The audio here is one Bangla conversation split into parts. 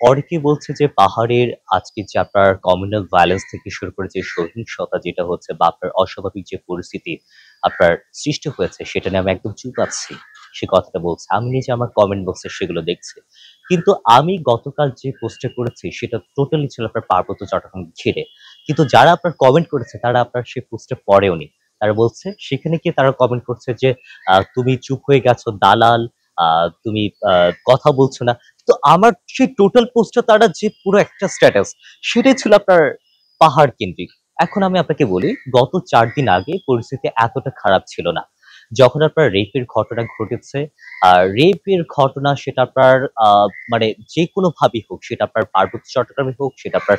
অনেকেই বলছে যে পাহাড়ের আজকে যে আপনার কমিউনাল ভায়োলেন্স থেকে শুরু করে যে সহিংসতা যেটা হচ্ছে বা আপনার অস্বাভাবিক যে পরিস্থিতি আপনার সৃষ্টি হয়েছে সেটা নিয়ে আমি একদম চুপ আছি। সে কথাটা বলছে। আমি নিজে আমার কমেন্ট বক্সে সেগুলো দেখছি। কিন্তু আমি গতকাল যে পোস্টটা করেছি সেটা টোটালি ছিল আপনার পার্বত্য চট্টগ্রাম ঘিরে। কিন্তু যারা আপনার কমেন্ট করেছে তারা আপনার সেই পোস্টে পড়েওনি। তারা বলছে সেখানে গিয়ে তারা কমেন্ট করছে যে তুমি চুপ হয়ে গেছো দালাল, আ তুমি কথা বলছো না। তো আমার সেই টোটাল পোস্টটা তারা যে পুরো একটা স্ট্যাটাস সেটাই ছিল আপনার পাহাড় কেন্দ্রিক। এখন আমি আপনাকে বলি গত ৪ দিন আগে পরিস্থিতি এতটা খারাপ ছিল না। যখন আপনার রেপের ঘটনা ঘটেছে, রেপের ঘটনা সেটা আপনার আ মানে যেকোনোভাবেই হোক সেটা আপনার পার্বত্য চট্টগ্রামে হোক, সেটা আপনার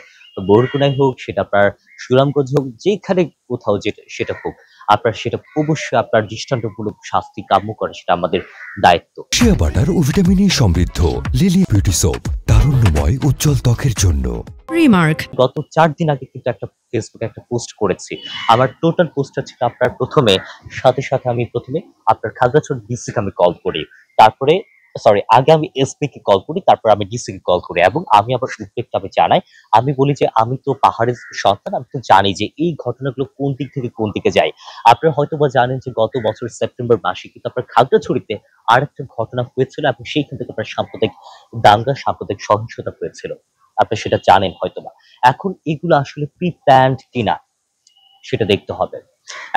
বরগুনায় হোক, সেটা আপনার সুনামগঞ্জ হোক, যেখানে কোথাও যেটা সেটা হোক, আপনার সেটা অবশ্যই আপনার দৃষ্টান্তমূলক শাস্তি কাম্য করে সেটা আমাদের দায়িত্ব। শিয়া বাটার ও ভিটামিন ই সমৃদ্ধ লিলি বিউটি সোপ, তারুণ্যময় উজ্জ্বল ত্বকের জন্য। রিমার্ক। গত ৪ দিন আগে কিন্তু একটা ফেসবুকে একটা পোস্ট করেছি। আমার টোটাল পোস্টটা ছিল আপনার ১ম এ সাথে আমি ১ম এ আপনার খাগড়াছড়ি ডিসিকে আমি কল করি। তারপরে সরি আগে আমি এসপি কে কল করি, তারপর আমি ডিসি কে কল করি এবং আমি আমার উদ্বেগটা আমি জানাই। আমি বলি যে, "আমি তো পাহাড়ের সন্তান, আমি তো জানি যে এই ঘটনাগুলো কোন দিক থেকে কোন দিকে যায়।" আপনারা হয়তোবা জানেন যে গত বছর সেপ্টেম্বর মাসে কিন্তু আপনার খাগড়াছড়িতে আরেকটা ঘটনা হয়েছিল এবং সেইখান থেকে আপনার সাম্প্রদায়িক দাঙ্গা, সাম্প্রদায়িক সহিংসতা হয়েছিল। আপনি সেটা জানেন হয়তোবা। এখন এগুলো আসলে প্রি-প্ল্যান্ড কিনা সেটা দেখতে হবে।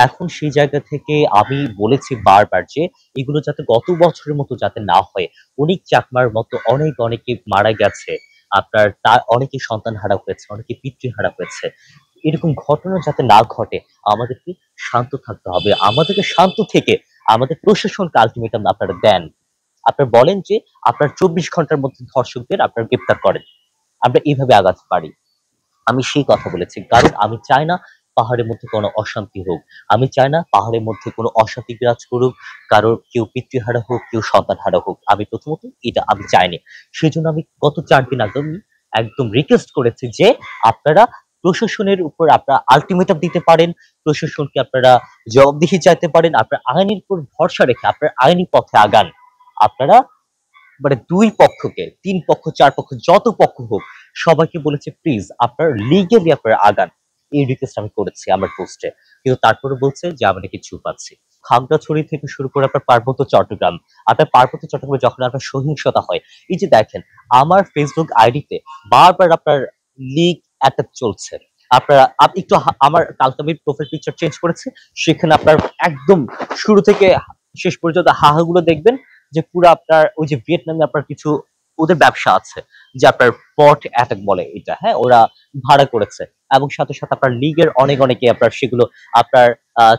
এখন সেই জায়গা থেকে আমি বলেছি বারবার যে এগুলো যাতে গত বছরের মতো যাতে না হয়। অনিক চাকমার মতো অনেকে মারা গেছে। আপনার তার অনেকে সন্তানহারা হয়েছে, অনেকে পিতৃহারা হয়েছে। এরকম ঘটনা যাতে না ঘটে আমাদেরকে শান্ত থাকতে হবে। আমাদেরকে শান্ত থেকে আমাদের প্রশাসনকে আল্টিমেটাম আপনারা দেন। আপনারা বলেন যে আপনার ২৪ ঘন্টার মধ্যে ধর্ষকদের আপনারা গ্রেপ্তার করেন। আমরা এভাবে আগাতে পারি। আমি সেই কথা বলেছি। কারণ আমি চাই না পাহাড়ের মধ্যে কোনো অশান্তি হোক। আমি চাই না পাহাড়ের মধ্যে কোনো অশান্তি বিরাজ করুক। কারো কেউ পিতৃহারা হোক, কেউ সন্তানহারা হোক। আমি প্রথমত এটা আমি চাইনি। সেজন্য আমি গত ৪ দিন আগে আমি একদম রিকোয়েস্ট করেছি যে আপনারা প্রশাসনের উপর আপনারা আল্টিমেটাম দিতে পারেন। প্রশাসনকে আপনারা জবাবদিহি চাইতে পারেন। আপনারা আইনের উপর ভরসা রেখে আপনারা আইনি পথে আগান। আপনারা মানে ২ পক্ষকে ৩ পক্ষ ৪ পক্ষ যত পক্ষ হোক সবাইকে বলেছি প্লিজ আপনারা লিগ্যালি আপনারা আগান। এই রিকোয়েস্ট আমি করেছি আমার পোস্টে। কিন্তু তারপরে বলছে যে আমি নাকি চুপ আছি। খাগড়াছড়ি থেকে শুরু করে আপনার পার্বত্য চট্টগ্রাম। আপনার পার্বত্য চট্টগ্রামে যখন আপনার সহিংসতা হয়, এই যে দেখেন আমার ফেসবুক আইডিতে বারবার আপনার লিগ অ্যাটাক চলছে। আপনারা একটু আমার কালকে আমি প্রোফাইল পিকচার চেঞ্জ করেছি। সেখানে আপনার একদম শুরু থেকে শেষ পর্যন্ত হাহাগুলো দেখবেন যে পুরা আপনার ওই যে ভিয়েতনামে আপনার কিছু ওদের ব্যবসা আছে যে আপনার পট অ্যাটাক বলে এটা, হ্যাঁ? ওরা ভাড়া করেছে এবং সাথে আপনার লীগের অনেকে আপনার সেগুলো আপনার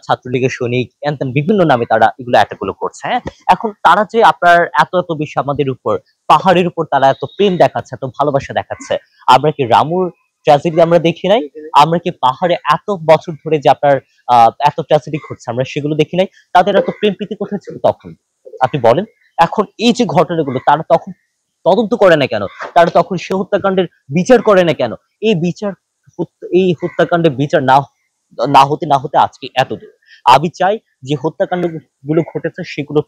ছাত্রলীগের সৈনিক এন-তেন বিভিন্ন নামে তারা এগুলো অ্যাটাক গুলো করছে, হ্যাঁ? এখন তারা যে আপনার এত বেশি আমাদের উপর পাহাড়ের উপর তারা এত প্রেম দেখাচ্ছে, এত ভালোবাসা দেখাচ্ছে। আমরা কি রামুর ট্র্যাজেডি আমরা দেখি নাই? আমরা কি পাহাড়ে এত বছর ধরে যে আপনার এত ট্র্যাজেডি ঘটছে আমরা সেগুলো দেখি নাই? তাদের এত প্রেম প্রীতি কোথায় ছিল তখন? আপনি বলেন? এখন এই যে ঘটনাগুলো তারা তখন তদন্ত করে না কেন? তারা তখন সে হত্যাকাণ্ডের বিচার করে না কেন? এই বিচার এই হত্যাকাণ্ডের বিচার না হতে আজকে এতদূর। আমি চাই যে হত্যাকাণ্ড গুলো ঘটেছে সেগুলো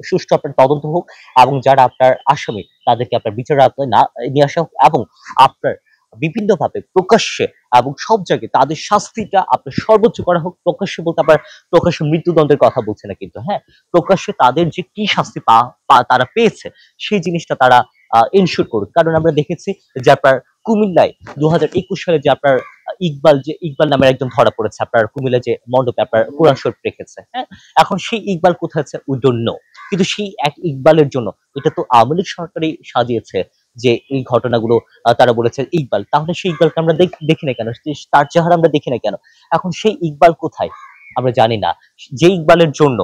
সুষ্ঠু আপনার তদন্ত হোক এবং যারা আপনার আসামি তাদেরকে আপনার বিচারের আওতায় নিয়ে আসা হোক এবং আপনার বিভিন্নভাবে প্রকাশ্যে এবং সব জায়গায় তাদের শাস্তিটা আপনার সর্বোচ্চ করা হোক। প্রকাশ্যে বলতে আবার প্রকাশ্য মৃত্যুদণ্ডের কথা বলছি না কিন্তু, হ্যাঁ? প্রকাশ্যে তাদের যে কি শাস্তি তারা পেয়েছে সেই জিনিসটা তারা এনশিওর করুক। কারণ আমরা দেখেছি যে আপনার কুমিল্লায় ২০২১ সালে যে আপনার ইকবাল নামের একজন ধরা পড়েছে আপনার কুমিল্লায় যে মণ্ডপে আপনার কোরআন শরীফ রেখেছে, হ্যাঁ? এখন সেই ইকবাল কোথায় আছে? We don't know. কিন্তু সেই এক ইকবালের জন্য এটা তো আওয়ামী লীগ সরকারই সাজিয়েছে যে এই ঘটনাগুলো তারা বলেছে ইকবাল। তাহলে সেই ইকবালকে আমরা দেখি না কেন? তার চেহারা আমরা দেখি না কেন? এখন সেই ইকবাল কোথায়? আমরা জানি না। যে ইকবালের জন্য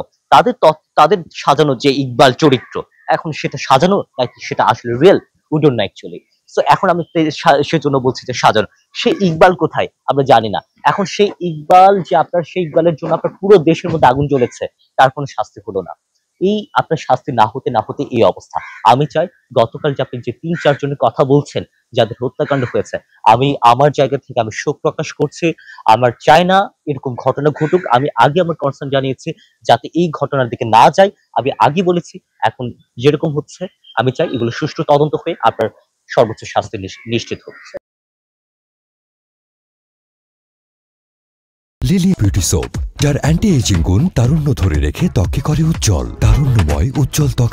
তাদের সাজানো যে ইকবাল চরিত্র এখন সেটা সাজানো নাকি সেটা আসলে real we don't know actually. So এখন আমি সেজন্য বলছি যে সাজানো। সেই ইকবাল কোথায়? আমরা জানি না। এখন সেই ইকবাল যে আপনার সেই ইকবালের জন্য আপনার পুরো দেশের মধ্যে আগুন জ্বলেছে তার কোনো শাস্তি হলো না। এই আপনার শাস্তি না হতে এই অবস্থা। আমি চাই গতকাল যে আপনি যে ৩-৪ জনের কথা বলছেন যাদের হত্যাকাণ্ড হয়েছে, আমি আমার জায়গা থেকে আমি শোক প্রকাশ করছি। আমার চাই না এরকম ঘটনা ঘটুক। আমি আগে আমার কনসার্ন জানিয়েছি যাতে এই ঘটনার দিকে না যায়। আমি আগেই বলেছি এখন যেরকম হচ্ছে আমি চাই এগুলো সুষ্ঠু তদন্ত হয়ে আপনার সর্বোচ্চ শাস্তি নিশ্চিত হোক। লিলি বিউটি সোপ, যার অ্যান্টি এজিং গুণ তারুণ্য ধরে রেখে ত্বককে করে উজ্জ্বল। তারুণ্যময় উজ্জ্বল ত্বক।